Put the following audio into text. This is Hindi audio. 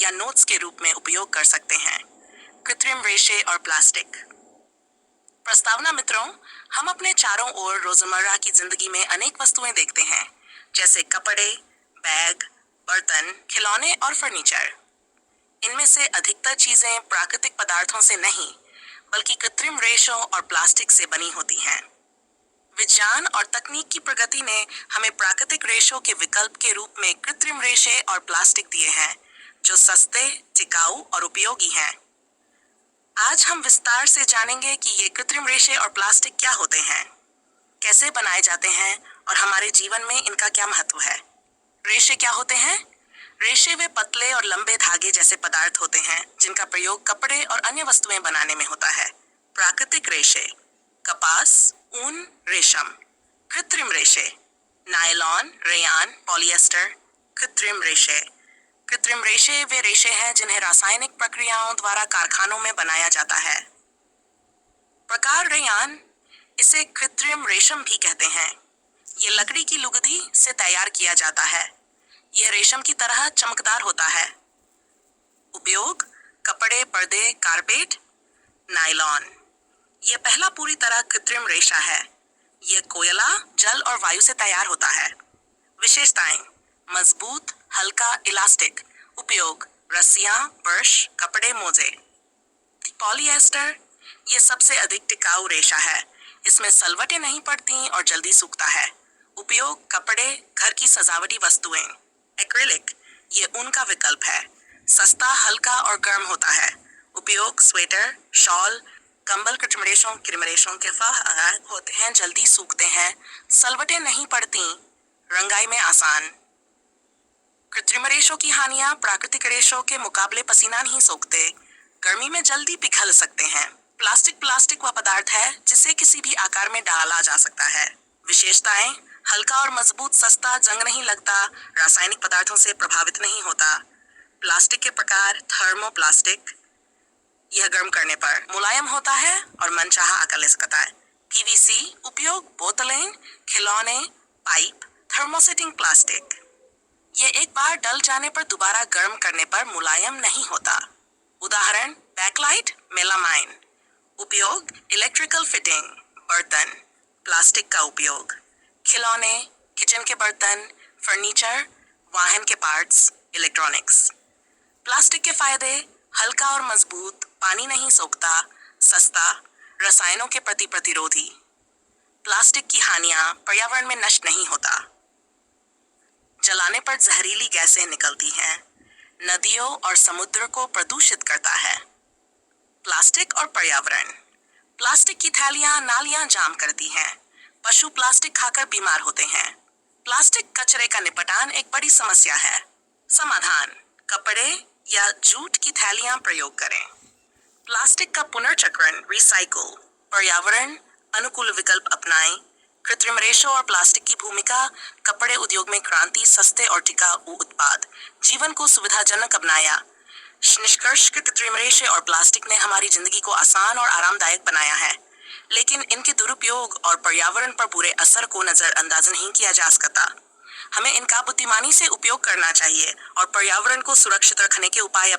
या नोट्स के रूप में उपयोग कर सकते हैं। कृत्रिम रेशे और प्लास्टिक। प्रस्तावना मित्रों, हम अपने चारों ओर रोजमर्रा की जिंदगी में अनेक वस्तुएं देखते हैं, जैसे कपड़े, बैग, बर्तन, खिलौने और फर्नीचर। इनमें से अधिकतर चीजें प्राकृतिक पदार्थों से नहीं, बल्कि कृत्रिम रेशों और प्लास्टिक से बनी होती हैं। विज्ञान और तकनीक की प्रगति ने हमें प्राकृतिक रेशों के विकल्प के रूप में कृत्रिम रेशे और प्लास्टिक दिए हैं, जो सस्ते, टिकाऊ और उपयोगी हैं। आज हम विस्तार से जानेंगे कि ये कृत्रिम रेशे और प्लास्टिक क्या होते हैं, कैसे बनाए जाते हैं और हमारे जीवन में इनका क्या महत्व है। रेशे क्या होते हैं? रेशे वे पतले और लंबे धागे जैसे पदार्थ होते हैं जिनका प्रयोग कपड़े और अन्य वस्तुएं बनाने में होता है। प्राकृतिक रेशे: कपास, ऊन, रेशम। कृत्रिम रेशे: नायलॉन, रेयान, पॉलिएस्टर। कृत्रिम रेशे: कृत्रिम रेशे वे रेशे हैं जिन्हें रासायनिक प्रक्रियाओं द्वारा कारखानों में बनाया जाता है। प्रकार: रेयान, इसे कृत्रिम रेशम भी कहते हैं। ये लकड़ी की लुगदी से तैयार किया जाता है। यह रेशम की तरह चमकदार होता है। उपयोग: कपड़े, पर्दे, कारपेट। नायलॉन, यह पहला पूरी तरह कृत्रिम रेशा है। यह कोयला, जल और वायु से तैयार होता है। विशेषताएं: मजबूत, हल्का, इलास्टिक। उपयोग: रस्सियां, ब्रश, कपड़े, मोजे। पॉलिएस्टर, यह सबसे अधिक टिकाऊ रेशा है। इसमें सलवटें नहीं पड़ती और जल्दी सूखता है। उपयोग: कपड़े, घर की सजावटी वस्तुएं। एक्रिलिक, ये ऊन का विकल्प है। सस्ता, हल्का और गर्म होता है। उपयोग: स्वेटर, शॉल, कंबल। कृत्रिम रेशों के फाह होते हैं, जल्दी सूखते हैं, सलवटें नहीं पड़ती, रंगाई में आसान। कृत्रिम रेशों की हानियां: प्राकृतिक रेशों के मुकाबले पसीना नहीं सोखते, गर्मी में जल्दी पिघल सकते हैं। प्लास्टिक वह पदार्थ है जिसे किसी भी आकार में डाला जा सकता है। विशेषताएं: हल्का और मजबूत, सस्ता, जंग नहीं लगता, रासायनिक पदार्थों से प्रभावित नहीं होता। प्लास्टिक के प्रकार: थर्मोप्लास्टिक, यह गर्म करने पर मुलायम होता है और मनचाहा आकार ले सकता है। पीवीसी, उपयोग: बोतलें, खिलौने, पाइप। थर्मोसेटिंग प्लास्टिक, ये एक बार डल जाने पर दोबारा गर्म करने पर मुलायम नहीं होता। उदाहरण: बैकलाइट, मेलामाइन। उपयोग: इलेक्ट्रिकल फिटिंग, बर्तन। प्लास्टिक का उपयोग: खिलौने, किचन के बर्तन, फर्नीचर, वाहन के पार्ट्स, इलेक्ट्रॉनिक्स। प्लास्टिक के फायदे: हल्का और मजबूत, पानी नहीं सोखता, सस्ता, रसायनों के प्रति प्रतिरोधी। प्लास्टिक की हानियां: पर्यावरण में नष्ट नहीं होता, जलाने पर जहरीली गैसें निकलती हैं, नदियों और समुद्र को प्रदूषित करता है। प्लास्टिक और पर्यावरण: प्लास्टिक की थैलियां नालियां जाम करती हैं, पशु प्लास्टिक खाकर बीमार होते हैं। प्लास्टिक कचरे का निपटान एक बड़ी समस्या है। समाधान: कपड़े या जूट की थैलियां प्रयोग करें। प्लास्टिक का पुनर्चक्रण, रिसाइकल। पर्यावरण अनुकूल विकल्प अपनाएं। कृत्रिम रेशों और प्लास्टिक की भूमिका: कपड़े उद्योग में क्रांति, सस्ते और टिकाऊ उत्पाद, जीवन को सुविधाजनक बनाया। निष्कर्ष: कृत्रिम रेशे और प्लास्टिक ने हमारी जिंदगी को आसान और आरामदायक बनाया है, लेकिन इनके दुरुपयोग और पर्यावरण पर बुरे असर को नजरअंदाज नहीं किया जा सकता। हमें इनका बुद्धिमानी से उपयोग करना चाहिए और पर्यावरण को सुरक्षित रखने के उपाय